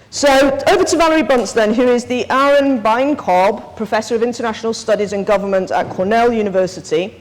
So over to Valerie Bunce then, who is the Aaron Binenkorb Professor of International Studies and Government at Cornell University.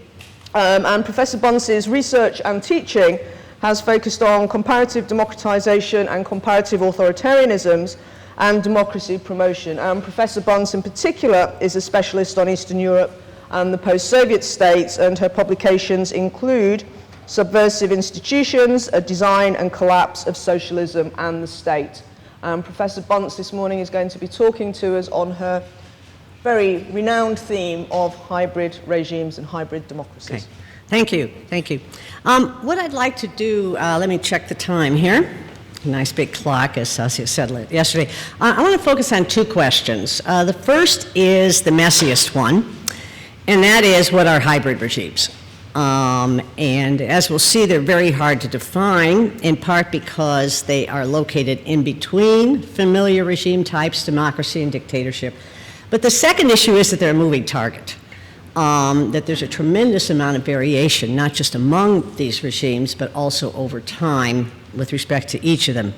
And Professor Bunce's research and teaching has focused on comparative democratization and comparative authoritarianisms and democracy promotion. And Professor Bunce in particular is a specialist on Eastern Europe and the post-Soviet states, and her publications include Subversive Institutions, A Design and Collapse of Socialism and the State. Professor Bunce this morning is going to be talking to us on her very renowned theme of hybrid regimes and hybrid democracies. Okay. Thank you, thank you. What I'd like to do, let me check the time here. Nice big clock, as Saskia said yesterday. I want to focus on two questions. The first is the messiest one, and that is, what are hybrid regimes? And as we'll see, they're very hard to define, in part because they are located in between familiar regime types, democracy and dictatorship. But the second issue is that they're a moving target, that there's a tremendous amount of variation, not just among these regimes, but also over time with respect to each of them.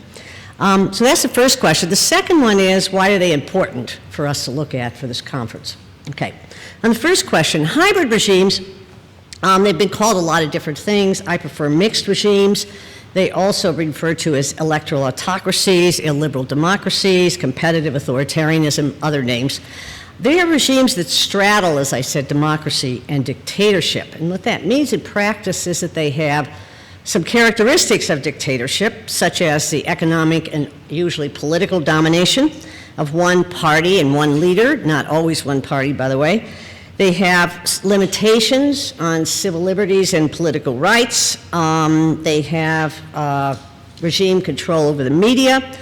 So that's the first question. The second one is, why are they important for us to look at for this conference? Okay. On the first question, hybrid regimes, they've been called a lot of different things. I prefer mixed regimes. They also referred to as electoral autocracies, illiberal democracies, competitive authoritarianism, other names. They are regimes that straddle, as I said, democracy and dictatorship. And what that means in practice is that they have some characteristics of dictatorship, such as the economic and usually political domination of one party and one leader, not always one party, by the way. They have limitations on civil liberties and political rights. They have regime control over the media.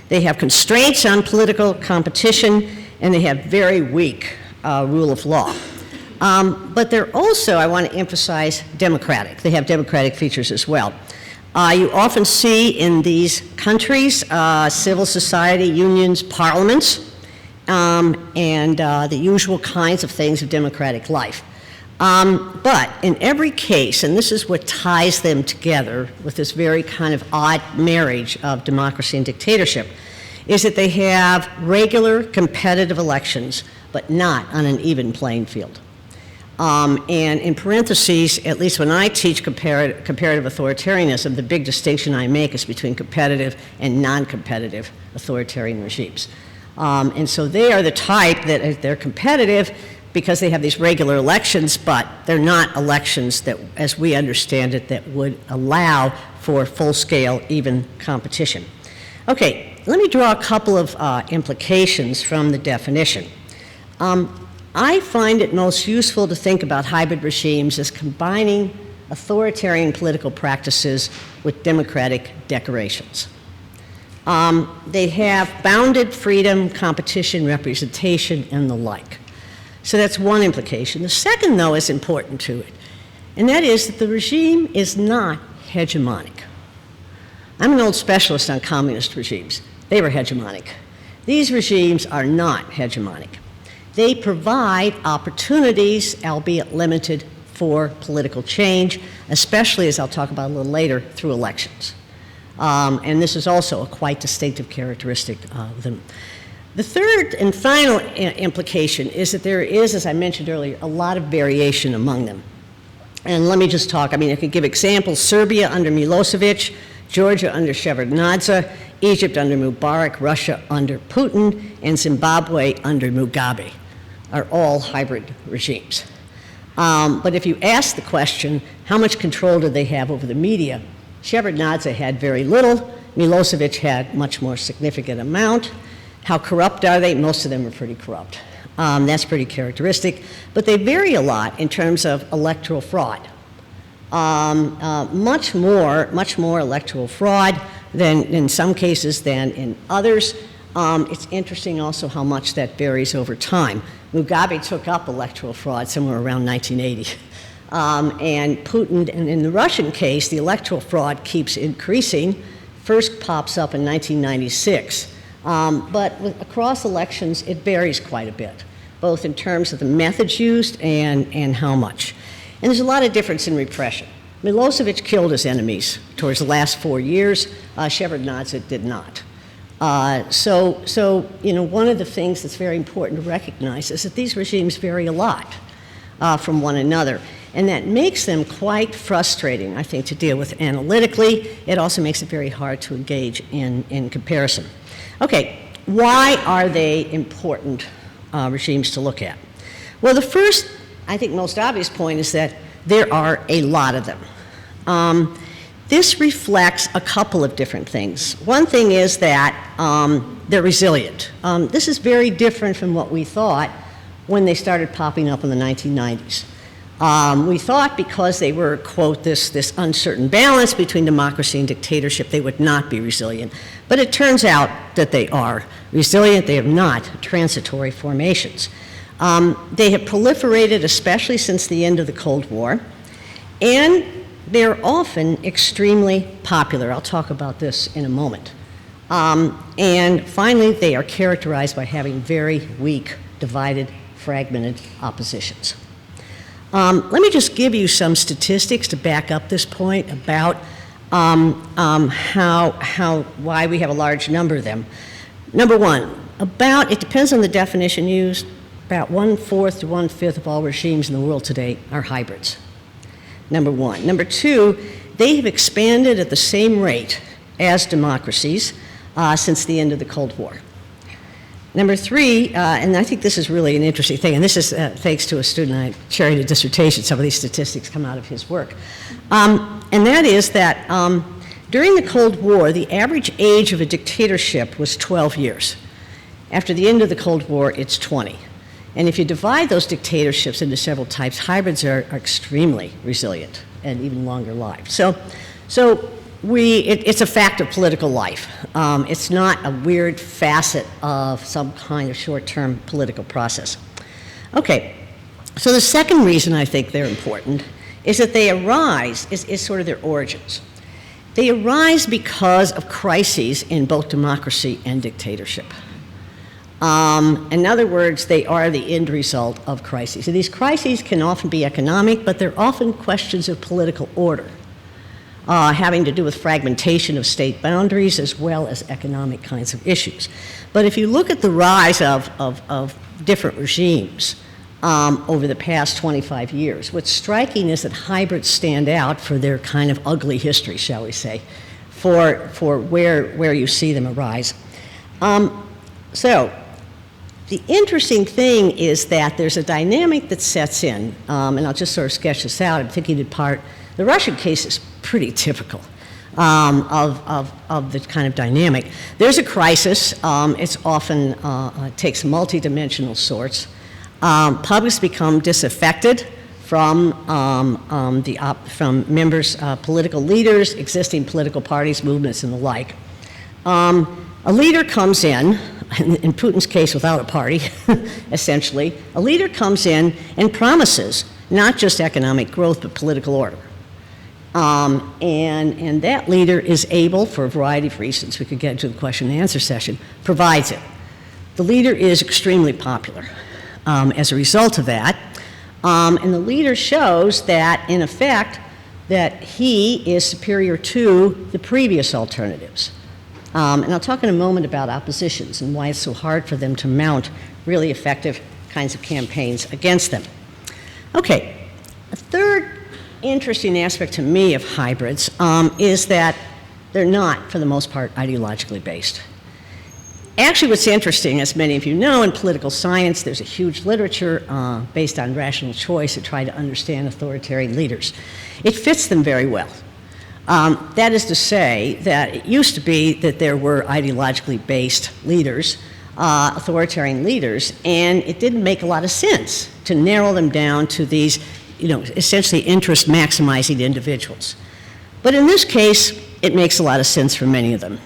They have constraints on political competition, and they have very weak rule of law. But they're also, I want to emphasize, democratic. They have democratic features as well. You often see in these countries civil society, unions, parliaments, and the usual kinds of things of democratic life. But in every case, and this is what ties them together with this very kind of odd marriage of democracy and dictatorship, is that they have regular competitive elections, but not on an even playing field. And in parentheses, at least when I teach comparative authoritarianism, the big distinction I make is between competitive and non-competitive authoritarian regimes. And so they are the type that they're competitive because they have these regular elections, but they're not elections that, as we understand it, that would allow for full-scale, even competition. Okay, let me draw a couple of implications from the definition. I find it most useful to think about hybrid regimes as combining authoritarian political practices with democratic decorations. They have bounded freedom, competition, representation, and the like. So that's one implication. The second, though, is important to it, and that is that the regime is not hegemonic. I'm an old specialist on communist regimes. They were hegemonic. These regimes are not hegemonic. They provide opportunities, albeit limited, for political change, especially, as I'll talk about a little later, through elections. And this is also a quite distinctive characteristic of them. The third and final implication is that there is, as I mentioned earlier, a lot of variation among them. And let me just talk, I could give examples. Serbia under Milosevic, Georgia under Shevardnadze, Egypt under Mubarak, Russia under Putin, and Zimbabwe under Mugabe are all hybrid regimes. But if you ask the question, how much control do they have over the media? Shevardnadze had very little. Milosevic had much more significant amount. How corrupt are they? Most of them are pretty corrupt. That's pretty characteristic. But they vary a lot in terms of electoral fraud. Much more electoral fraud than in some cases than in others. It's interesting also how much that varies over time. Mugabe took up electoral fraud somewhere around 1980. And Putin, and in the Russian case, the electoral fraud keeps increasing. First pops up in 1996. But across elections, it varies quite a bit, both in terms of the methods used and how much. And there's a lot of difference in repression. Milosevic killed his enemies towards the last 4 years. Shevardnadze did not. So, you know, one of the things that's very important to recognize is that these regimes vary a lot from one another. And that makes them quite frustrating, I think, to deal with analytically. It also makes it very hard to engage in comparison. Okay, why are they important regimes to look at? Well, the first, I think most obvious point is that there are a lot of them. This reflects a couple of different things. One thing is that they're resilient. This is very different from what we thought when they started popping up in the 1990s. We thought because they were, quote, this uncertain balance between democracy and dictatorship, they would not be resilient. But it turns out that they are resilient. They are not transitory formations. They have proliferated, especially since the end of the Cold War, and they're often extremely popular. I'll talk about this in a moment. And finally, they are characterized by having very weak, divided, fragmented oppositions. Let me just give you some statistics to back up this point about why we have a large number of them. Number one, it depends on the definition used, about 1/4 to 1/5 of all regimes in the world today are hybrids. Number one. Number two, they have expanded at the same rate as democracies since the end of the Cold War. Number three, and I think this is really an interesting thing, and this is thanks to a student I chaired a dissertation, some of these statistics come out of his work, and that is that during the Cold War, the average age of a dictatorship was 12 years. After the end of the Cold War, it's 20. And if you divide those dictatorships into several types, hybrids are extremely resilient and even longer lived. So it's a fact of political life. It's not a weird facet of some kind of short-term political process. Okay, so the second reason I think they're important is that they arise, is sort of their origins. They arise because of crises in both democracy and dictatorship. In other words, they are the end result of crises. So these crises can often be economic, but they're often questions of political order, having to do with fragmentation of state boundaries as well as economic kinds of issues. But if you look at the rise of different regimes over the past 25 years, what's striking is that hybrids stand out for their kind of ugly history, shall we say, for where you see them arise. So the interesting thing is that there's a dynamic that sets in, and I'll just sort of sketch this out. I'm thinking in part, the Russian case is pretty typical of the kind of dynamic. There's a crisis. It's often takes multidimensional sorts. Publics become disaffected from members, political leaders, existing political parties, movements, and the like. A leader comes in Putin's case without a party, essentially. A leader comes in and promises not just economic growth, but political order. And that leader is able, for a variety of reasons, we could get into the question and answer session, provides it. The leader is extremely popular as a result of that. And the leader shows that, in effect, that he is superior to the previous alternatives. And I'll talk in a moment about oppositions and why it's so hard for them to mount really effective kinds of campaigns against them. Okay, a third interesting aspect to me of hybrids is that they're not, for the most part, ideologically based. Actually, what's interesting, as many of you know, in political science, there's a huge literature based on rational choice to try to understand authoritarian leaders. It fits them very well. That is to say that it used to be that there were ideologically based leaders, authoritarian leaders, and it didn't make a lot of sense to narrow them down to these, essentially interest maximizing individuals. But in this case, it makes a lot of sense for many of them.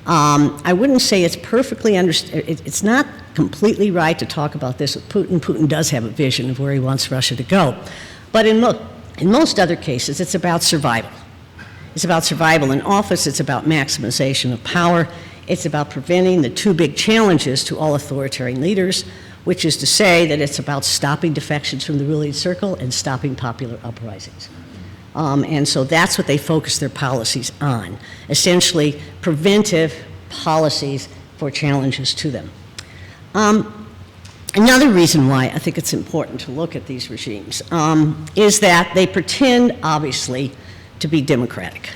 I wouldn't say it's perfectly it's not completely right to talk about this with Putin. Putin does have a vision of where he wants Russia to go. But in most other cases, it's about survival. It's about survival in office. It's about maximization of power. It's about preventing the two big challenges to all authoritarian leaders, which is to say that it's about stopping defections from the ruling circle and stopping popular uprisings. And so that's what they focus their policies on, essentially preventive policies for challenges to them. Another reason why I think it's important to look at these regimes is that they pretend, obviously, to be democratic.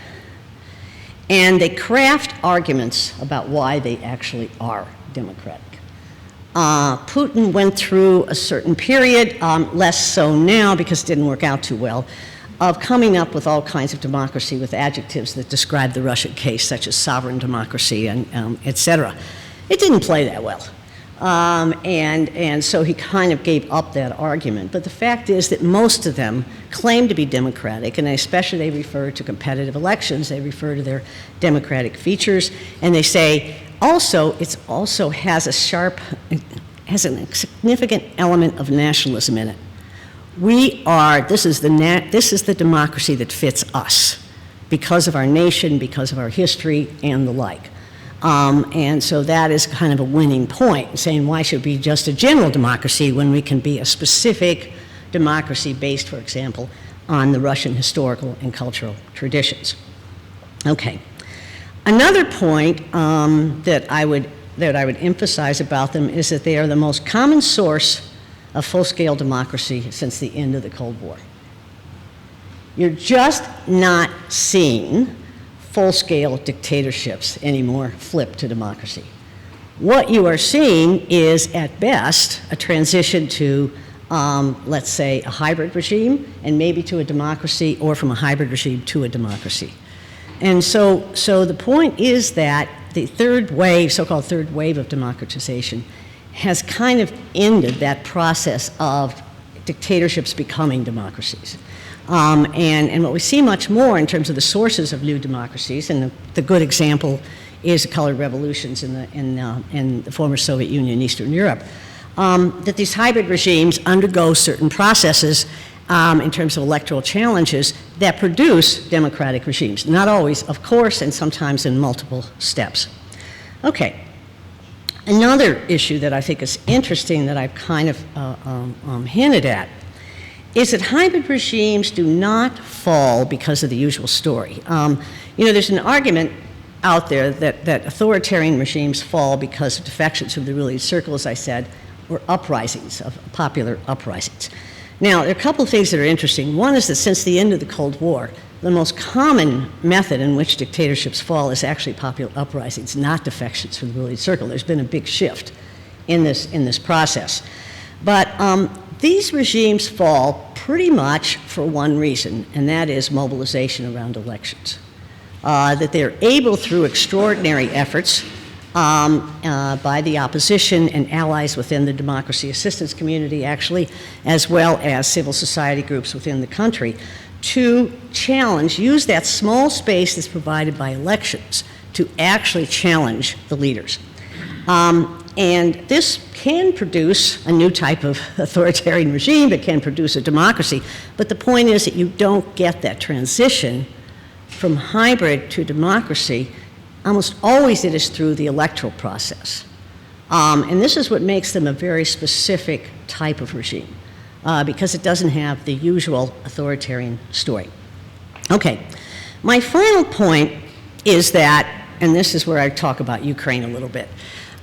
And they craft arguments about why they actually are democratic. Putin went through a certain period, less so now because it didn't work out too well, of coming up with all kinds of democracy with adjectives that describe the Russian case, such as sovereign democracy and et cetera. It didn't play that well. And so he kind of gave up that argument. But the fact is that most of them claim to be democratic, and especially they refer to competitive elections, they refer to their democratic features, and they say also it also has a significant element of nationalism in it. This is the democracy that fits us because of our nation, because of our history, and the like. And so that is kind of a winning point, saying why should we be just a general democracy when we can be a specific democracy based, for example, on the Russian historical and cultural traditions. Okay. Another point that I would emphasize about them is that they are the most common source of full-scale democracy since the end of the Cold War. You're just not seeing full-scale dictatorships anymore flip to democracy. What you are seeing is, at best, a transition to, let's say, a hybrid regime, and maybe to a democracy, or from a hybrid regime to a democracy. And so the point is that the third wave, so-called third wave of democratization, has kind of ended that process of dictatorships becoming democracies. And what we see much more in terms of the sources of new democracies, and the good example is the colored revolutions in the former Soviet Union and Eastern Europe, that these hybrid regimes undergo certain processes in terms of electoral challenges that produce democratic regimes. Not always, of course, and sometimes in multiple steps. Okay. Another issue that I think is interesting that I've kind of hinted at is that hybrid regimes do not fall because of the usual story. There's an argument out there that authoritarian regimes fall because of defections from the ruling circle, as I said, or uprisings, of popular uprisings. Now, there are a couple of things that are interesting. One is that since the end of the Cold War, the most common method in which dictatorships fall is actually popular uprisings, not defections from the ruling circle. There's been a big shift in this process. But these regimes fall pretty much for one reason, and that is mobilization around elections. That they're able, through extraordinary efforts by the opposition and allies within the democracy assistance community, actually, as well as civil society groups within the country, to use that small space that's provided by elections to actually challenge the leaders. And this can produce a new type of authoritarian regime, it can produce a democracy, but the point is that you don't get that transition from hybrid to democracy. Almost always it is through the electoral process. And this is what makes them a very specific type of regime, because it doesn't have the usual authoritarian story. Okay, my final point is that, and this is where I talk about Ukraine a little bit,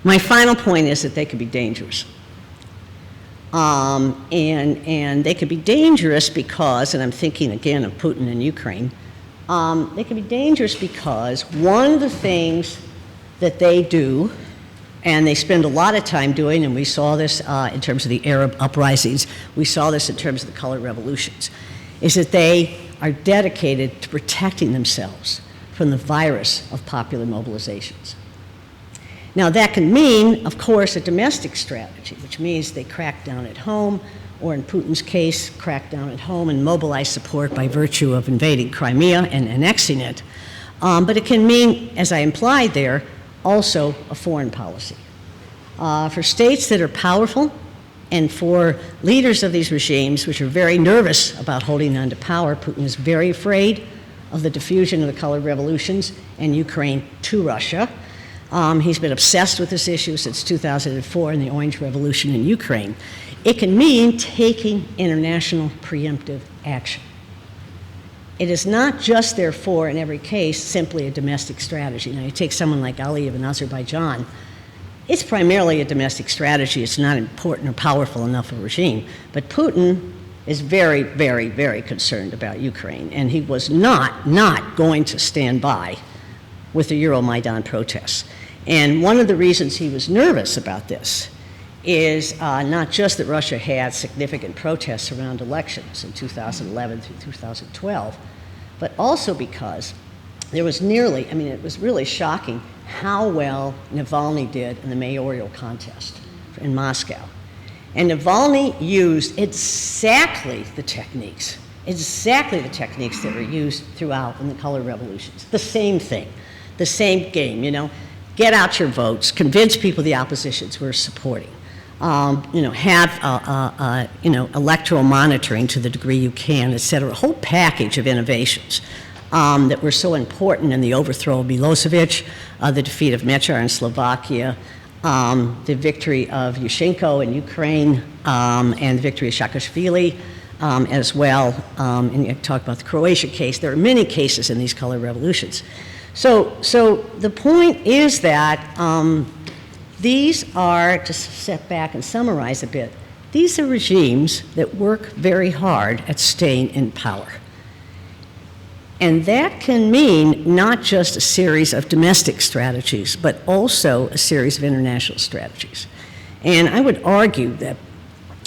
my final point is that they could be dangerous. And they could be dangerous because, and I'm thinking again of Putin and Ukraine, they can be dangerous because one of the things that they do, and they spend a lot of time doing, and we saw this in terms of the Arab uprisings, we saw this in terms of the colored revolutions, is that they are dedicated to protecting themselves from the virus of popular mobilizations. Now that can mean, of course, a domestic strategy, which means they crack down at home, or in Putin's case, crack down at home and mobilize support by virtue of invading Crimea and annexing it. But it can mean, as I implied there, also a foreign policy. For states that are powerful and for leaders of these regimes, which are very nervous about holding on to power, Putin is very afraid of the diffusion of the colored revolutions and Ukraine to Russia. He's been obsessed with this issue since 2004 and the Orange Revolution in Ukraine. It can mean taking international preemptive action. It is not just, therefore, in every case, simply a domestic strategy. Now, you take someone like Aliyev in Azerbaijan, It's primarily a domestic strategy. It's not important or powerful enough a regime. But Putin is very, very, very concerned about Ukraine, and he was not going to stand by with the Euromaidan protests. And one of the reasons he was nervous about this is not just that Russia had significant protests around elections in 2011 through 2012, but also because there was it was really shocking how well Navalny did in the mayoral contest in Moscow. And Navalny used exactly the techniques that were used throughout in the color revolutions. The same thing, the same game, get out your votes, convince people the oppositions were supporting. Have electoral monitoring to the degree you can, et cetera, a whole package of innovations that were so important in the overthrow of Milosevic, the defeat of Mečiar in Slovakia, the victory of Yushchenko in Ukraine, and the victory of Saakashvili as well. And you talk about the Croatia case. There are many cases in these color revolutions. So the point is that these are, to step back and summarize a bit, these are regimes that work very hard at staying in power. And that can mean not just a series of domestic strategies, but also a series of international strategies. And I would argue that,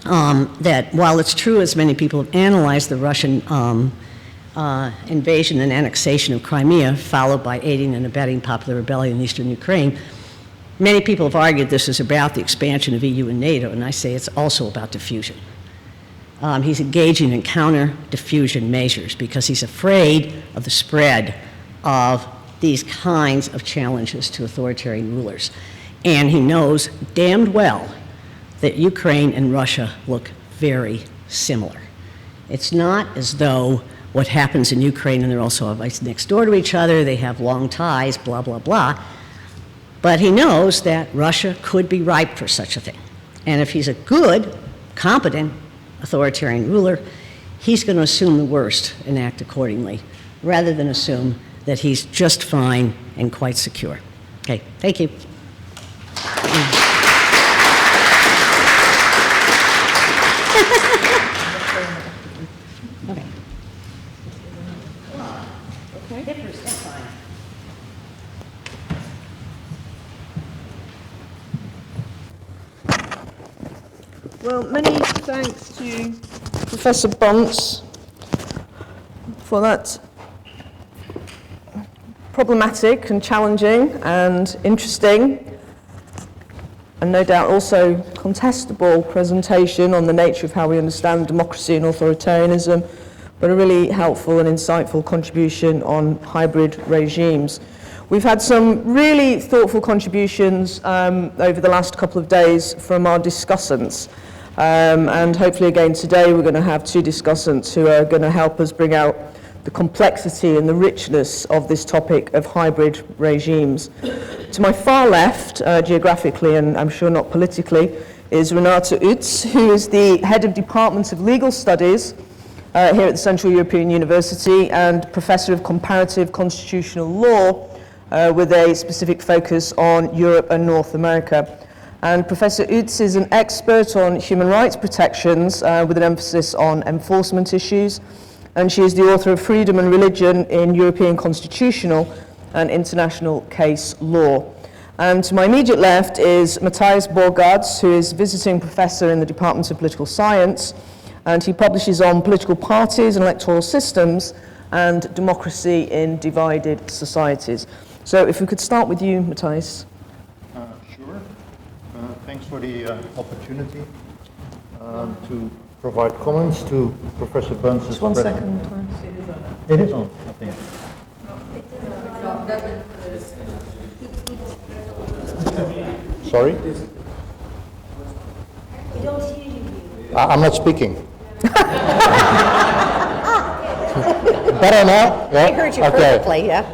that while it's true, as many people have analyzed the Russian invasion and annexation of Crimea, followed by aiding and abetting popular rebellion in eastern Ukraine, many people have argued this is about the expansion of EU and NATO, and I say it's also about diffusion. He's engaging in counter-diffusion measures because he's afraid of the spread of these kinds of challenges to authoritarian rulers. And he knows damned well that Ukraine and Russia look very similar. It's not as though what happens in Ukraine, and they're also next door to each other, they have long ties, blah, blah, blah. But he knows that Russia could be ripe for such a thing. And if he's a good, competent authoritarian ruler, he's going to assume the worst and act accordingly, rather than assume that he's just fine and quite secure. Okay, thank you. Okay. Well, many thanks to Professor Bunce for that problematic and challenging and interesting, and no doubt also contestable presentation on the nature of how we understand democracy and authoritarianism, but a really helpful and insightful contribution on hybrid regimes. We've had some really thoughtful contributions over the last couple of days from our discussants. And hopefully again today we're going to have two discussants who are going to help us bring out the complexity and the richness of this topic of hybrid regimes. To my far left, geographically and I'm sure not politically, is Renate Utz, who is the head of Department of Legal Studies here at the Central European University and Professor of Comparative Constitutional Law with a specific focus on Europe and North America. And Professor Utz is an expert on human rights protections with an emphasis on enforcement issues. And she is the author of Freedom and Religion in European Constitutional and International Case Law. And to my immediate left is Matthias Borgards, who is visiting professor in the Department of Political Science. And he publishes on political parties and electoral systems and democracy in divided societies. So if we could start with you, Matthias. Sure. Thanks for the opportunity to provide comments to Professor Bunce's Just 1 second, Matthias. It is on, I think. Sorry? I'm not speaking. Better now? Yeah? I heard you perfectly, yeah.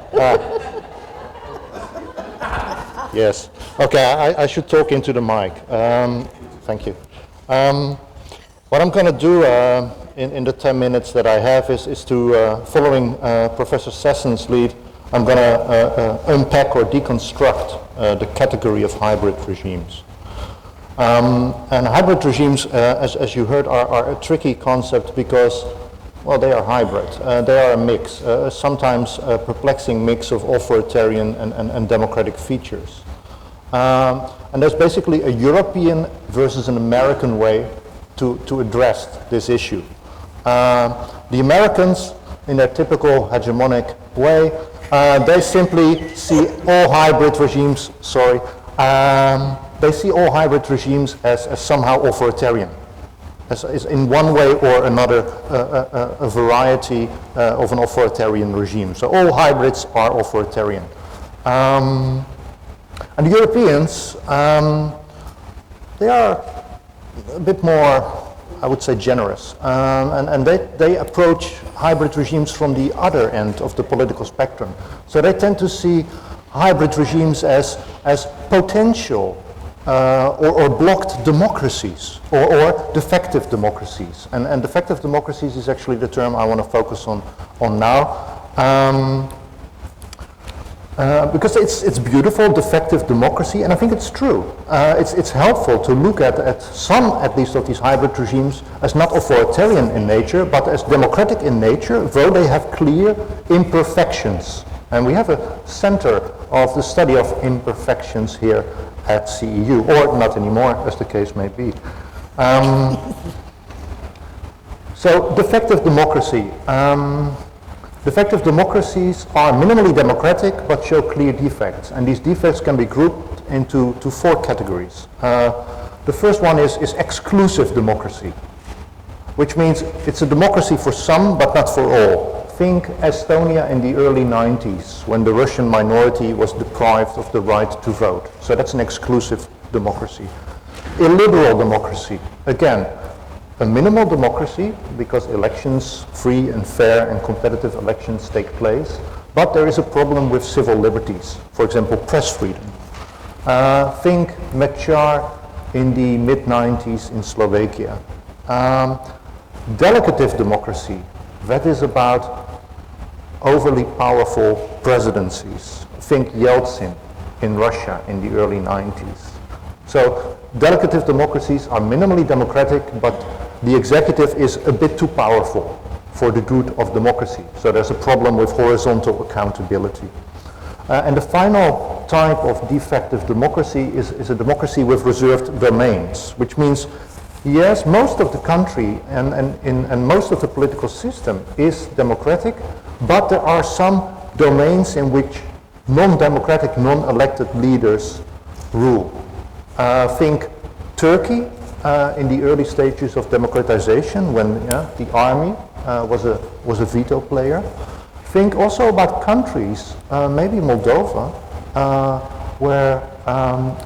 Yes. Okay, I should talk into the mic. Thank you. What I'm going to do in the 10 minutes that I have is to, following Professor Sesson's lead, I'm going to unpack or deconstruct the category of hybrid regimes. And hybrid regimes, as you heard, are a tricky concept because, well, they are hybrid. They are a mix, sometimes a perplexing mix of authoritarian and democratic features. And there's basically a European versus an American way to address this issue. The Americans, in their typical hegemonic way, they simply see all hybrid regimes, they see all hybrid regimes as somehow authoritarian, as in one way or another a variety of an authoritarian regime. So all hybrids are authoritarian. And the Europeans, they are a bit more, I would say, generous. And they approach hybrid regimes from the other end of the political spectrum. So they tend to see hybrid regimes as potential or blocked democracies or defective democracies. And defective democracies is actually the term I want to focus on now. Because it's beautiful, defective democracy, and I think it's true. It's helpful to look at some, at least, of these hybrid regimes as not authoritarian in nature, but as democratic in nature, though they have clear imperfections. And we have a center of the study of imperfections here at CEU, or not anymore, as the case may be. So, defective democracy. Defective democracies are minimally democratic but show clear defects, and these defects can be grouped into four categories. The first one is exclusive democracy, which means it's a democracy for some but not for all. Think Estonia in the early 90s, when the Russian minority was deprived of the right to vote. So that's an exclusive democracy. Illiberal democracy, again, a minimal democracy, because elections, free and fair and competitive elections take place, but there is a problem with civil liberties, for example, press freedom. Think Mečiar in the mid-90s in Slovakia. Delegative democracy, that is about overly powerful presidencies. Think Yeltsin in Russia in the early 90s. So delegative democracies are minimally democratic, but the executive is a bit too powerful for the good of democracy. So there's a problem with horizontal accountability. And the final type of defective democracy is a democracy with reserved domains, which means, yes, most of the country and most of the political system is democratic, but there are some domains in which non-democratic, non-elected leaders rule. Think Turkey in the early stages of democratization, when the army was a veto player. Think also about countries, maybe Moldova, where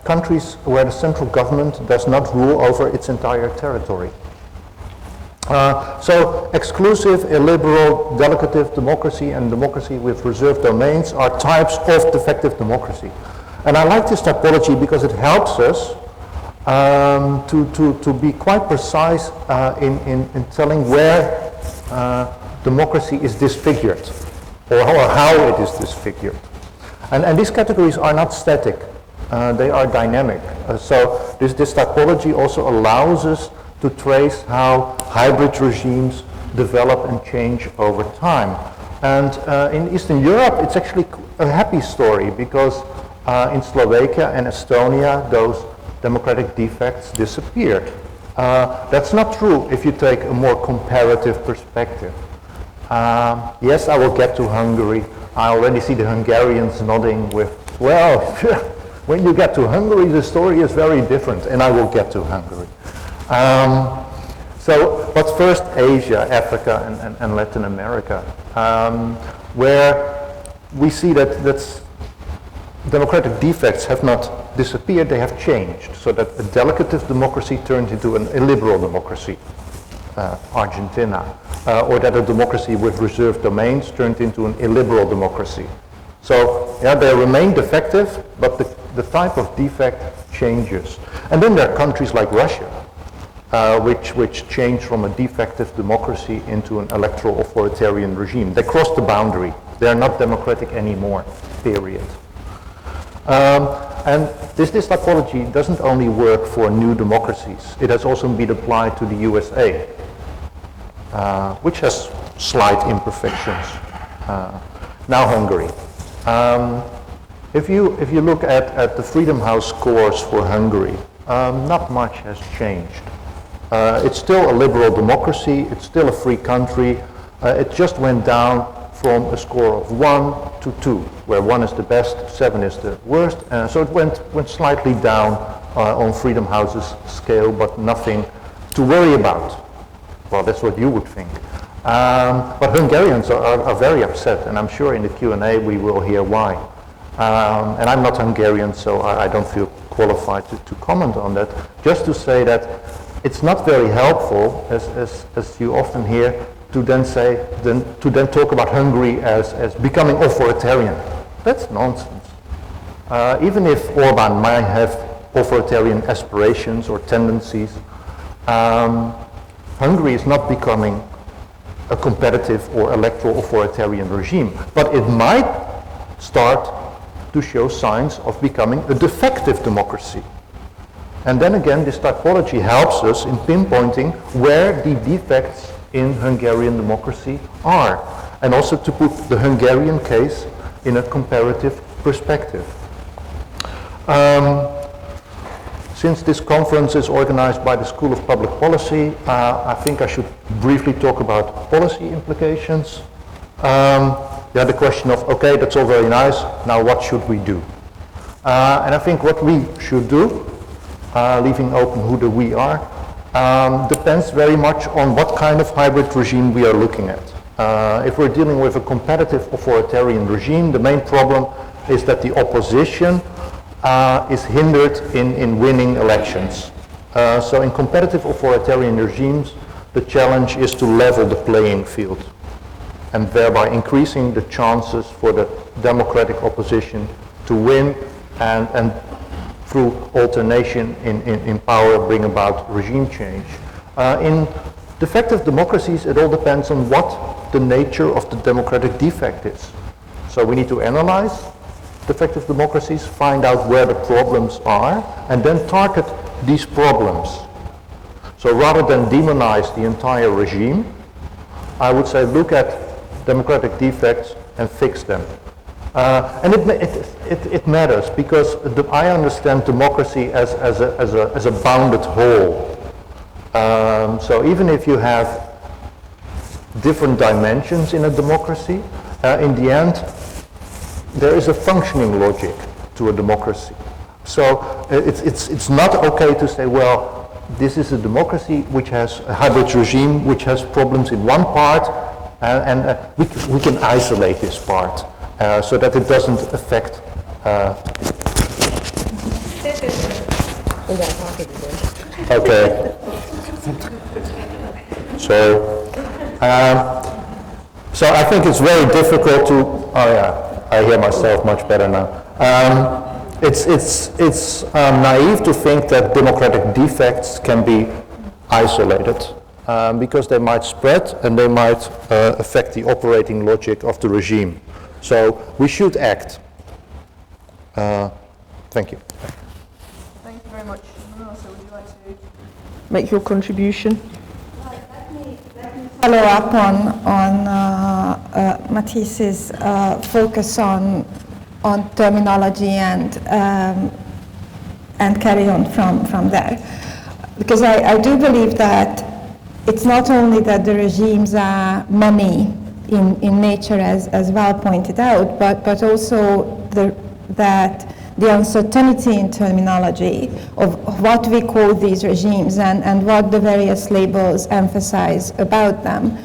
countries where the central government does not rule over its entire territory. So exclusive, illiberal, delegative democracy and democracy with reserved domains are types of defective democracy. And I like this typology because it helps us to be quite precise in telling where democracy is disfigured, or how it is disfigured. And these categories are not static, they are dynamic. So this typology also allows us to trace how hybrid regimes develop and change over time. And in Eastern Europe, it's actually a happy story, because in Slovakia and Estonia, those democratic defects disappeared. That's not true if you take a more comparative perspective. Yes, I will get to Hungary. I already see the Hungarians nodding with, well, when you get to Hungary, the story is very different, and I will get to Hungary. But first Asia, Africa, and Latin America, where we see that democratic defects have not disappeared, they have changed, so that a delegative democracy turned into an illiberal democracy, Argentina, or that a democracy with reserved domains turned into an illiberal democracy. So they remain defective, but the type of defect changes. And then there are countries like Russia, which changed from a defective democracy into an electoral authoritarian regime. They crossed the boundary. They are not democratic anymore, period. And this typology doesn't only work for new democracies, it has also been applied to the USA, which has slight imperfections. Now Hungary. If you look at the Freedom House scores for Hungary, not much has changed. It's still a liberal democracy, it's still a free country. It just went down from a score of 1 to 2, where 1 is the best, 7 is the worst. So it went slightly down on Freedom House's scale, but nothing to worry about. Well, that's what you would think. But Hungarians are very upset, and I'm sure in the Q&A we will hear why. And I'm not Hungarian, so I don't feel qualified to comment on that. Just to say that it's not very helpful, as you often hear, to then talk about Hungary as becoming authoritarian. That's nonsense. Even if Orban might have authoritarian aspirations or tendencies, Hungary is not becoming a competitive or electoral authoritarian regime, but it might start to show signs of becoming a defective democracy. And then again, this typology helps us in pinpointing where the defects in Hungarian democracy are, and also to put the Hungarian case in a comparative perspective. Since this conference is organized by the School of Public Policy, I think I should briefly talk about policy implications. You had the question of, okay, that's all very nice, now what should we do? And I think what we should do, leaving open who the we are, depends very much on what kind of hybrid regime we are looking at. If we're dealing with a competitive authoritarian regime, the main problem is that the opposition is hindered in winning elections. So in competitive authoritarian regimes, the challenge is to level the playing field, and thereby increasing the chances for the democratic opposition to win and through alternation in power bring about regime change. In defective democracies, it all depends on what the nature of the democratic defect is. So we need to analyze defective democracies, find out where the problems are, and then target these problems. So rather than demonize the entire regime, I would say look at democratic defects and fix them. And it matters because I understand democracy as a bounded whole. So even if you have different dimensions in a democracy, in the end there is a functioning logic to a democracy. So it's not okay to say, well, this is a democracy which has a hybrid regime which has problems in one part, and we can isolate this part so that it doesn't affect. Okay. So I think it's very difficult to. Oh yeah, I hear myself much better now. It's naive to think that democratic defects can be isolated. Because they might spread and they might affect the operating logic of the regime. So we should act. Thank you. Thank you very much. Marisa, would you like to make your contribution? Let me follow up on Matisse's focus on terminology and carry on from there. Because I do believe that it's not only that the regimes are many in nature, as Val pointed out, but also that the uncertainty in terminology of what we call these regimes and what the various labels emphasize about them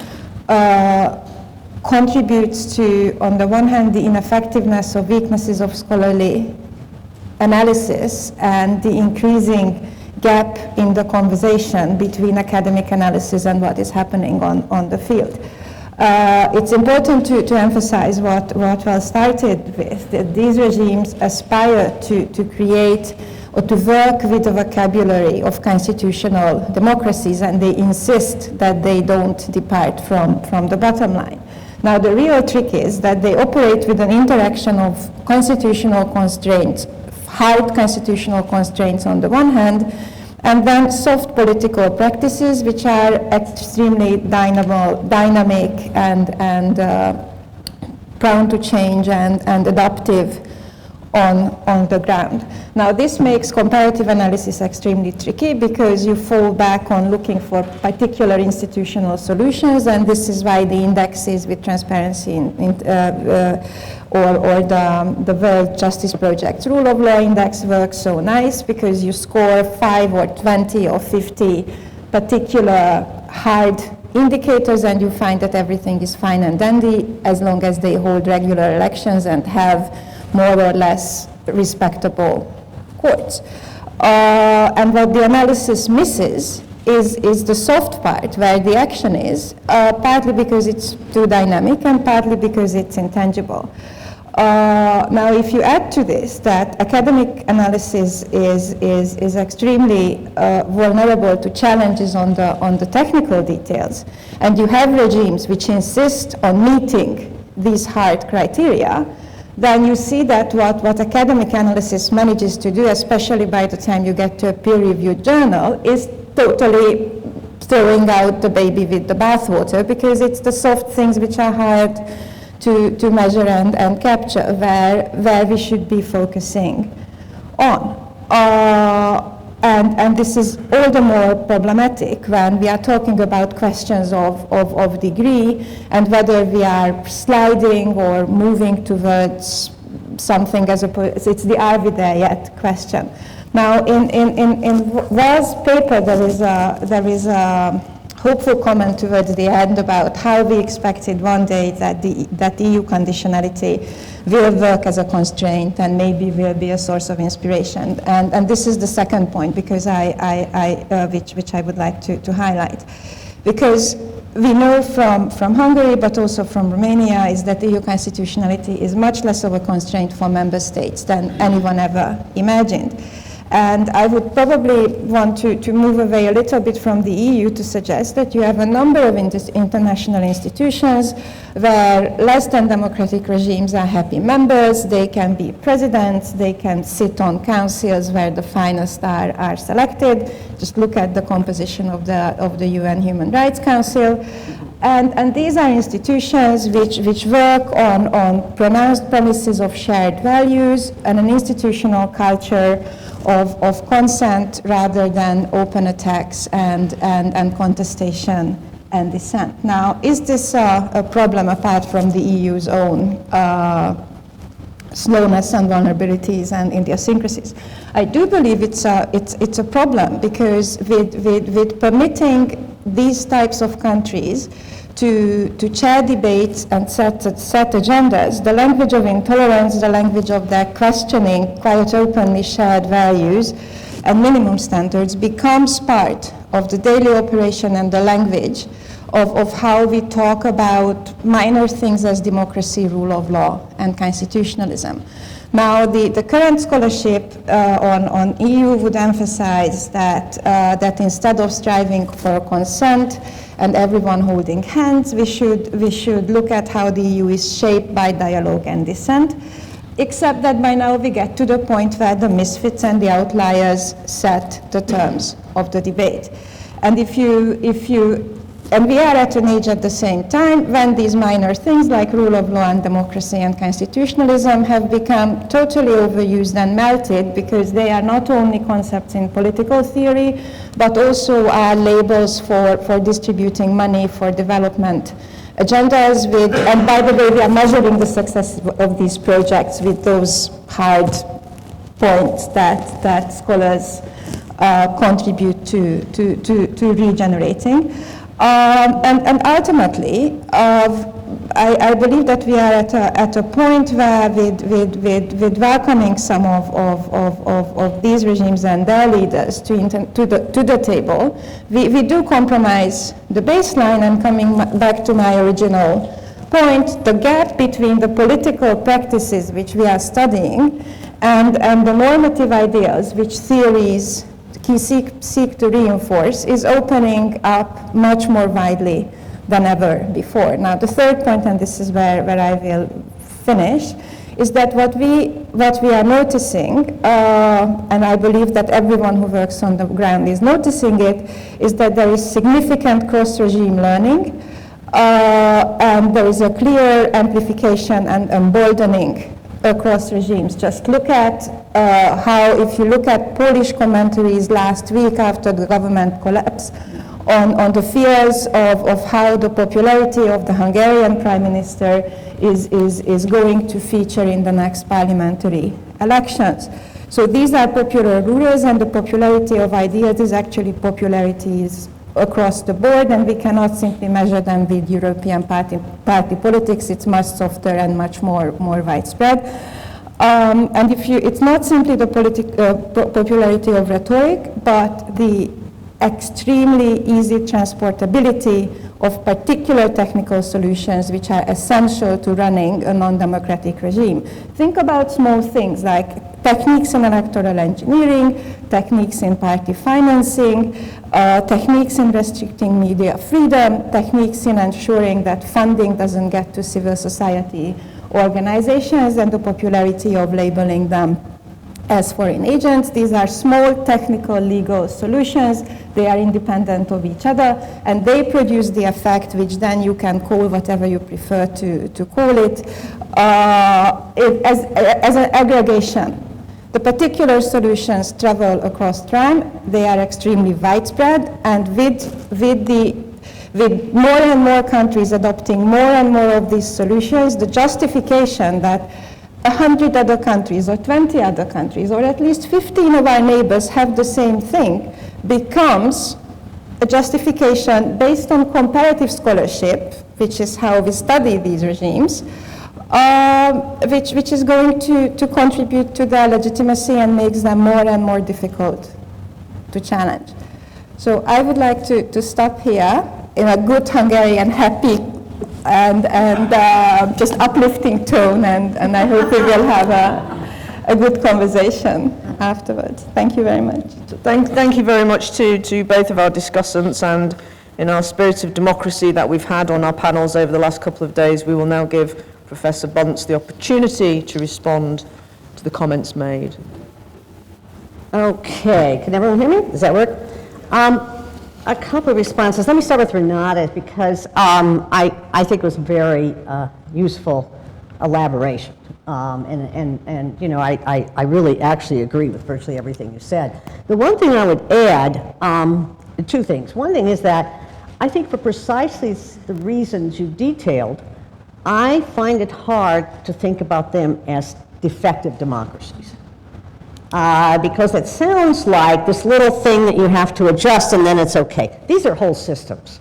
contributes to, on the one hand, the ineffectiveness or weaknesses of scholarly analysis and the increasing gap in the conversation between academic analysis and what is happening on the field. It's important to emphasize what Val started with, that these regimes aspire to create or to work with a vocabulary of constitutional democracies, and they insist that they don't depart from the bottom line. Now the real trick is that they operate with an interaction of constitutional constraints hard constitutional constraints on the one hand, and then soft political practices which are extremely dynamic and prone to change and adaptive on the ground. Now this makes comparative analysis extremely tricky because you fall back on looking for particular institutional solutions, and this is why the indexes with transparency or the World Justice Project's Rule of Law Index works so nice, because you score 5 or 20 or 50 particular hard indicators and you find that everything is fine and dandy as long as they hold regular elections and have more or less respectable courts. And what the analysis misses is the soft part, where the action is, partly because it's too dynamic and partly because it's intangible. Now, if you add to this that academic analysis is extremely vulnerable to challenges on the technical details, and you have regimes which insist on meeting these hard criteria, then you see that what academic analysis manages to do, especially by the time you get to a peer-reviewed journal, is totally throwing out the baby with the bathwater, because it's the soft things which are hard to measure and capture where we should be focusing on. And this is all the more problematic when we are talking about questions of degree and whether we are sliding or moving towards something as opposed, it's the are we there yet question. Now in Wales' paper there is a hopeful comment towards the end about how we expected one day that EU conditionality will work as a constraint and maybe will be a source of inspiration. And this is the second point, because which I would like to highlight. Because we know from Hungary, but also from Romania, is that EU constitutionality is much less of a constraint for member states than anyone ever imagined. And I would probably want to move away a little bit from the EU to suggest that you have a number of international institutions where less than democratic regimes are happy members. They can be presidents, they can sit on councils where the finest are selected. Just look at the composition of the UN Human Rights Council. And these are institutions which work on pronounced premises of shared values and an institutional culture of consent rather than open attacks and contestation and dissent. Now, is this a problem apart from the EU's own slowness and vulnerabilities and idiosyncrasies? I do believe it's a problem, because with permitting these types of countries to chair debates and set agendas, the language of intolerance, the language of their questioning quite openly shared values and minimum standards becomes part of the daily operation and the language of how we talk about minor things as democracy, rule of law, and constitutionalism. Now, the current scholarship on EU would emphasize that instead of striving for consent and everyone holding hands, we should look at how the EU is shaped by dialogue and dissent, except that by now we get to the point where the misfits and the outliers set the terms of the debate. And and we are at an age at the same time when these minor things like rule of law and democracy and constitutionalism have become totally overused and melted, because they are not only concepts in political theory, but also are labels for distributing money for development agendas and by the way, we are measuring the success of these projects with those hard points that scholars contribute to regenerating. And ultimately, I believe that we are at a point where with welcoming some of these regimes and their leaders to the table, we do compromise the baseline. And coming back to my original point, the gap between the political practices which we are studying and the normative ideals which theories seek to reinforce is opening up much more widely than ever before. Now, the third point, and this is where I will finish, is that what we what we are noticing, and I believe that everyone who works on the ground is noticing it, is that there is significant cross-regime learning, and there is a clear amplification and emboldening across regimes. Just look at how, if you look at Polish commentaries last week after the government collapse, on the fears of how the popularity of the Hungarian prime minister is going to feature in the next parliamentary elections. So these are popular rulers, and the popularity of ideas is actually popularities across the board, and we cannot simply measure them with European party politics. It's much softer and much more widespread. And it's not simply the popularity of rhetoric, but the extremely easy transportability of particular technical solutions which are essential to running a non-democratic regime. Think about small things like techniques in electoral engineering, techniques in party financing, techniques in restricting media freedom, techniques in ensuring that funding doesn't get to civil society organizations, and the popularity of labeling them as foreign agents. These are small technical legal solutions. They are independent of each other, and they produce the effect which then you can call whatever you prefer to call it, as an aggregation. The particular solutions travel across time. They are extremely widespread, and with more and more countries adopting more and more of these solutions, the justification that 100 other countries or 20 other countries or at least 15 of our neighbors have the same thing becomes a justification based on comparative scholarship, which is how we study these regimes, which is going to contribute to their legitimacy and makes them more and more difficult to challenge. So I would like to stop here in a good Hungarian, happy and just uplifting tone, and I hope we will have a good conversation afterwards. Thank you very much. Thank you very much to both of our discussants, and in our spirit of democracy that we've had on our panels over the last couple of days, we will now give Professor Bunce the opportunity to respond to the comments made. Okay, can everyone hear me? Does that work? A couple of responses. Let me start with Renata, because I think it was very useful elaboration. And you know, I really actually agree with virtually everything you said. The one thing I would add, two things. One thing is that I think for precisely the reasons you detailed, I find it hard to think about them as defective democracies. Because it sounds like this little thing that you have to adjust and then it's okay. These are whole systems.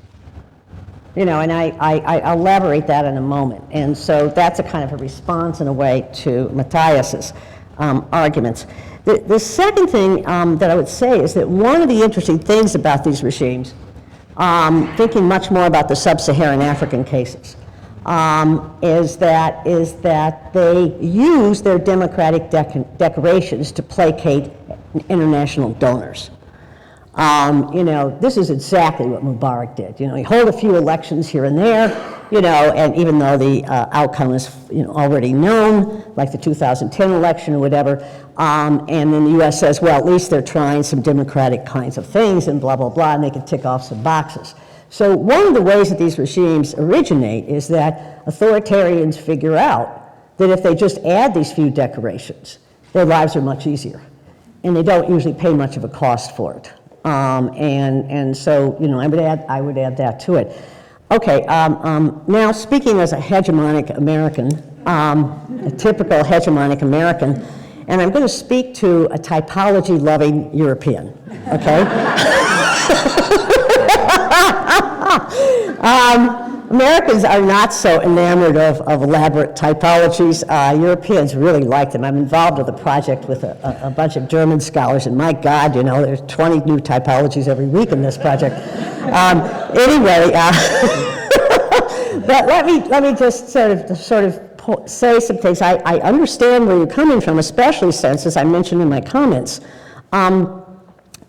You know, and I'll elaborate that in a moment. And so that's a kind of a response in a way to Matthias's arguments. The second thing that I would say is that one of the interesting things about these regimes, thinking much more about the sub-Saharan African cases, is that they use their democratic decorations to placate international donors. You know, this is exactly what Mubarak did. You know, he held a few elections here and there, you know, and even though the outcome is, you know, already known, like the 2010 election or whatever, and then the U.S. says, well, at least they're trying some democratic kinds of things and blah, blah, blah, and they can tick off some boxes. So one of the ways that these regimes originate is that authoritarians figure out that if they just add these few decorations, their lives are much easier, and they don't usually pay much of a cost for it. And so, you know, I would add that to it. Okay, now speaking as a hegemonic American, a typical hegemonic American, and I'm going to speak to a typology-loving European, okay? Americans are not so enamored of elaborate typologies. Europeans really like them. I'm involved with a project with a bunch of German scholars, and my God, you know, there's 20 new typologies every week in this project. Anyway, but let me just sort of say some things. I understand where you're coming from, especially since, as I mentioned in my comments,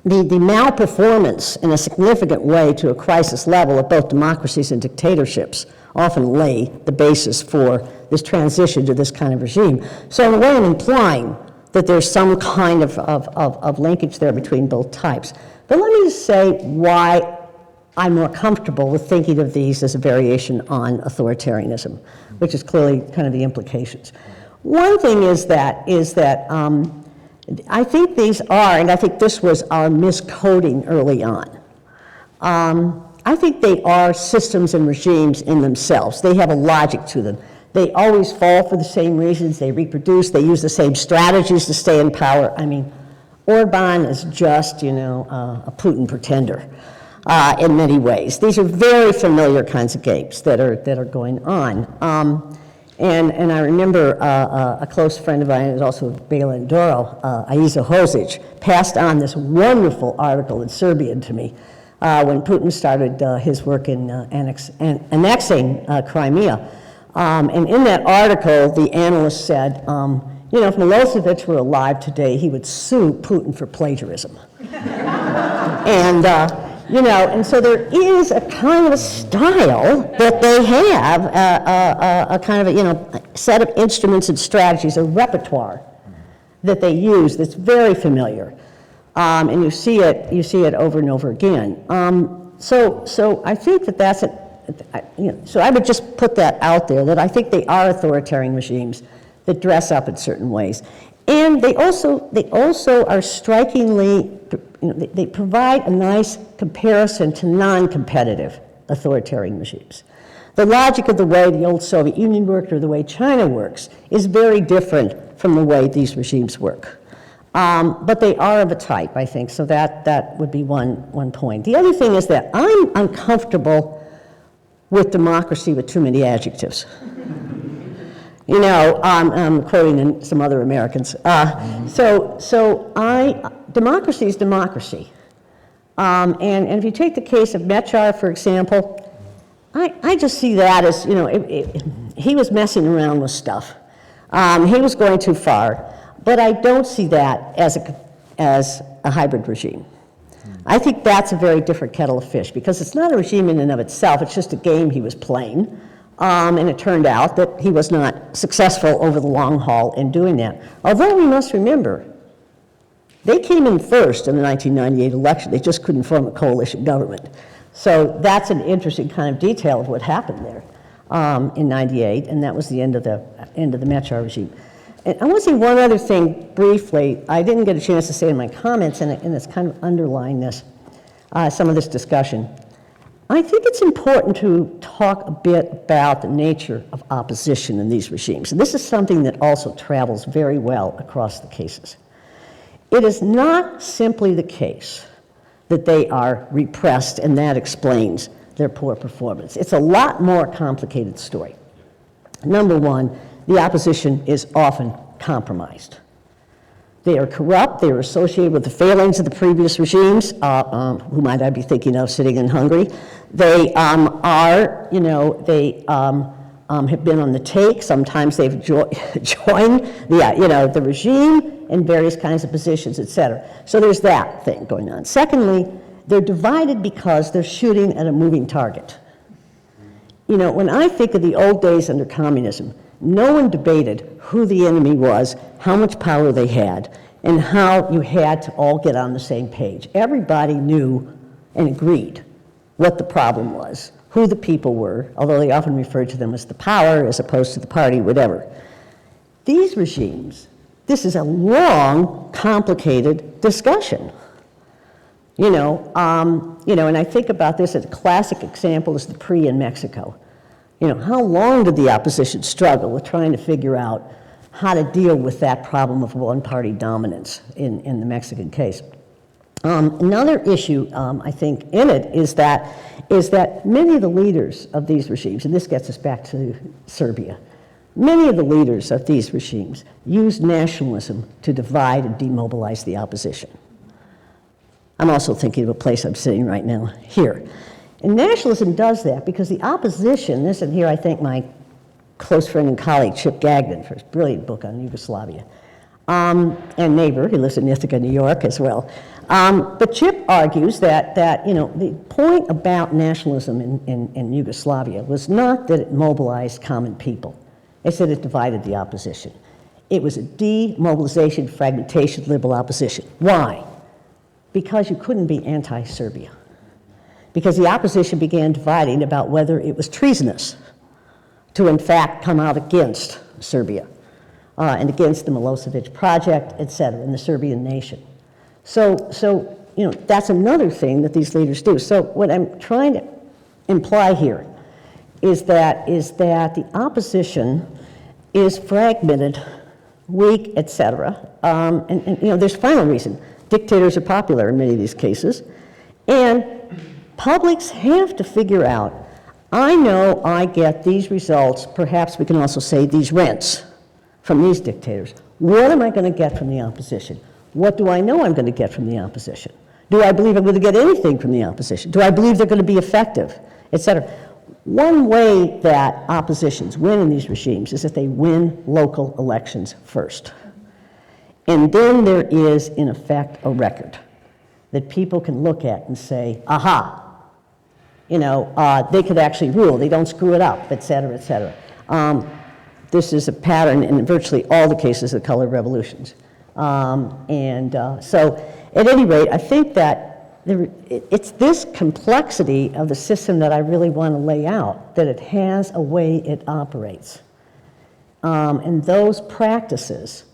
the malperformance in a significant way to a crisis level of both democracies and dictatorships often lay the basis for is transition to this kind of regime. So in a way, I'm implying that there's some kind of linkage there between both types. But let me just say why I'm more comfortable with thinking of these as a variation on authoritarianism, which is clearly kind of the implications. One thing is that I think these are, and I think this was our miscoding early on, I think they are systems and regimes in themselves. They have a logic to them. They always fall for the same reasons. They reproduce. They use the same strategies to stay in power. I mean, Orban is just, a Putin pretender in many ways. These are very familiar kinds of games that are going on. And I remember a close friend of mine, who's also Bela and Doro, Aiza Hozic, passed on this wonderful article in Serbian to me when Putin started his work in annexing Crimea. And in that article, the analyst said, if Milosevic were alive today, he would sue Putin for plagiarism. And, and so there is a kind of a style that they have, a kind of a set of instruments and strategies, a repertoire that they use that's very familiar. And you see it over and over again. So I think that that's so I would just put that out there, that I think they are authoritarian regimes that dress up in certain ways. And they also are strikingly, they provide a nice comparison to non-competitive authoritarian regimes. The logic of the way the old Soviet Union worked or the way China works is very different from the way these regimes work. But they are of a type, I think, so that would be one point. The other thing is that I'm uncomfortable with democracy with too many adjectives. I'm quoting some other Americans. Democracy is democracy. And if you take the case of Mechar, for example, I just see that as, he was messing around with stuff. He was going too far. But I don't see that as a hybrid regime. I think that's a very different kettle of fish, because it's not a regime in and of itself, it's just a game he was playing. And it turned out that he was not successful over the long haul in doing that. Although we must remember, they came in first in the 1998 election. They just couldn't form a coalition government. So that's an interesting kind of detail of what happened there in '98, and that was the end of the Mechar regime. And I want to say one other thing briefly. I didn't get a chance to say in my comments, and it's kind of underlying this, some of this discussion. I think it's important to talk a bit about the nature of opposition in these regimes. And this is something that also travels very well across the cases. It is not simply the case that they are repressed and that explains their poor performance. It's a lot more complicated story. Number one, the opposition is often compromised. They are corrupt, they are associated with the failings of the previous regimes, who might I be thinking of sitting in Hungary. They have been on the take, sometimes they've joined the regime in various kinds of positions, et cetera. So there's that thing going on. Secondly, they're divided because they're shooting at a moving target. When I think of the old days under communism, no one debated who the enemy was, how much power they had, and how you had to all get on the same page. Everybody knew and agreed what the problem was, who the people were, although they often referred to them as the power as opposed to the party, whatever. These regimes, this is a long, complicated discussion. And I think about this as a classic example is the PRI in Mexico. How long did the opposition struggle with trying to figure out how to deal with that problem of one-party dominance in the Mexican case? Another issue, I think, in it is that many of the leaders of these regimes, and this gets us back to Serbia, many of the leaders of these regimes use nationalism to divide and demobilize the opposition. I'm also thinking of a place I'm sitting right now, here. And nationalism does that because the opposition, and here I thank my close friend and colleague Chip Gagnon for his brilliant book on Yugoslavia, and neighbor, he lives in Ithaca, New York as well. But Chip argues that the point about nationalism in Yugoslavia was not that it mobilized common people. They said it divided the opposition. It was a demobilization, fragmentation, liberal opposition. Why? Because you couldn't be anti-Serbia. Because the opposition began dividing about whether it was treasonous to, in fact, come out against Serbia and against the Milosevic project, et cetera, and the Serbian nation. So that's another thing that these leaders do. So what I'm trying to imply here is that the opposition is fragmented, weak, et cetera. And there's a final reason. Dictators are popular in many of these cases. And publics have to figure out, I know I get these results, perhaps we can also say these rents from these dictators. What am I going to get from the opposition? What do I know I'm going to get from the opposition? Do I believe I'm going to get anything from the opposition? Do I believe they're going to be effective, et cetera? One way that oppositions win in these regimes is that they win local elections first. And then there is, in effect, a record that people can look at and say, aha, they could actually rule, they don't screw it up, et cetera, et cetera. This is a pattern in virtually all the cases of color revolutions. So at any rate, I think that it's this complexity of the system that I really want to lay out, that it has a way it operates. And those practices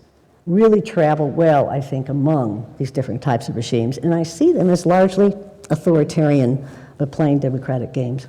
really travel well, I think, among these different types of regimes. And I see them as largely authoritarian, but playing democratic games.